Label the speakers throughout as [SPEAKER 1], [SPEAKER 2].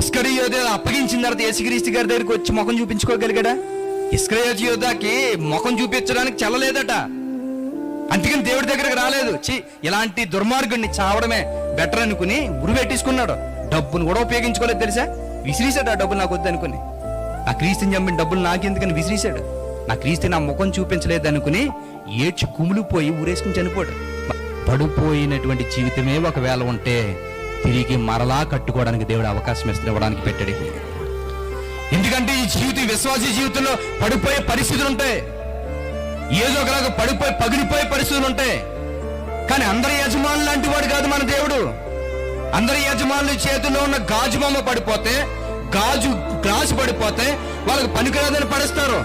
[SPEAKER 1] ఇస్కరియోత అప్పగించిన తర్వాత యేసుక్రీస్తు గారి దగ్గరికి వచ్చి ముఖం చూపించుకోగలిగాడా? ఇస్కరియోతకి ముఖం చూపించడానికి చెల్లలేదట. అందుకని దేవుడి దగ్గరకు రాలేదు. ఇలాంటి దుర్మార్గుడిని చావడమే బెటర్ అనుకుని ఉరి పెట్టించుకున్నాడు. డబ్బును కూడా ఉపయోగించుకోలేదు తెలుసా. విసిరీశాడు. ఆ డబ్బులు నాకు వద్దు అనుకుని, నా క్రీస్తుని చంపిన డబ్బులు నాకెందుకని విసిరీశాడు. నా క్రీస్తు నా ముఖం చూపించలేదు అనుకుని ఏడ్చి కుమిలిపోయి ఊరేసుకుని చనిపోయాడు. పడిపోయినటువంటి జీవితమే ఒకవేళ ఉంటే తిరిగి మరలా కట్టుకోవడానికి దేవుడు అవకాశం ఇవ్వడానికి పెట్టాడు. ఎందుకంటే ఈ జీవితం, విశ్వాసీ జీవితంలో పడిపోయే పరిస్థితులు ఉంటాయి. ఏదో ఒకలాగా పడిపోయి పగిలిపోయే పరిస్థితులు ఉంటాయి. కానీ అందరి యజమానులు లాంటి వాడు కాదు మన దేవుడు. అందరి యజమానుల చేతుల్లో ఉన్న గాజు బొమ్మ పడిపోతే, గ్లాసు పడిపోతే వాళ్ళకి పనికిరాదని పడేస్తారు.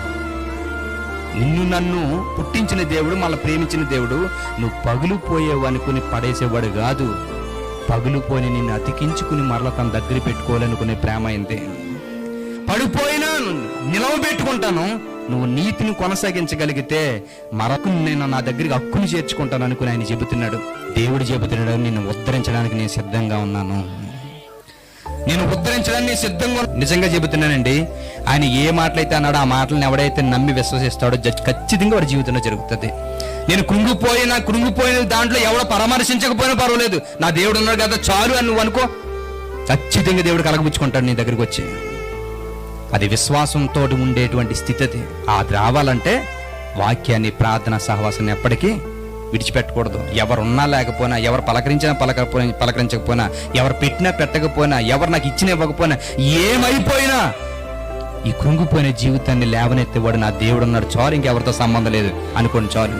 [SPEAKER 1] నిన్ను నన్ను పుట్టించిన దేవుడు, మళ్ళీ ప్రేమించిన దేవుడు నువ్వు పగిలిపోయేవు అనుకుని పడేసేవాడు కాదు. పగిలిపోయి నిన్ను అతికించుకుని మరల తన దగ్గర పెట్టుకోవాలనుకునే ప్రేమ అయింది. పడిపోయినా నిలవబెట్టుకుంటాను, నువ్వు నీతిని కొనసాగించగలిగితే మరొక నేను నా దగ్గరికి హక్కుని చేర్చుకుంటాను అనుకుని ఆయన చెబుతున్నాడు. దేవుడు చెబుతున్నాడు, నిన్ను ఉద్ధరించడానికి నేను సిద్ధంగా ఉన్నాను. నేను ఉద్ధరించడానికి సిద్ధంగా నిజంగా చెబుతున్నానండి. ఆయన ఏ మాటలైతే అన్నాడో ఆ మాటలను ఎవడైతే నమ్మి విశ్వసిస్తాడో ఖచ్చితంగా వాడి జీవితంలో జరుగుతుంది. నేను కృంగిపోయిన దాంట్లో ఎవడో పరామర్శించకపోయినా పర్వాలేదు, నా దేవుడు ఉన్నాడు కదా చాలు అని నువ్వు అనుకో, ఖచ్చితంగా దేవుడు కలగపుచ్చుకుంటాడు నీ దగ్గరికి వచ్చి. అది విశ్వాసంతో ఉండేటువంటి స్థితి. అది రావాలంటే వాక్యాన్ని, ప్రార్థన, సహవాసాన్ని ఎప్పటికీ విడిచిపెట్టకూడదు. ఎవరున్నా లేకపోయినా, ఎవరు పలకరించినా పలకరించకపోయినా, ఎవరు పెట్టినా పెట్టకపోయినా, ఎవరు నాకు ఇచ్చిన ఇవ్వకపోయినా, ఏమైపోయినా ఈ కృంగిపోయిన జీవితాన్ని లేవనెత్తేవాడు నా దేవుడు ఉన్నాడు చాలు, ఇంకెవరితో సంబంధం లేదు అనుకోండి చాలు.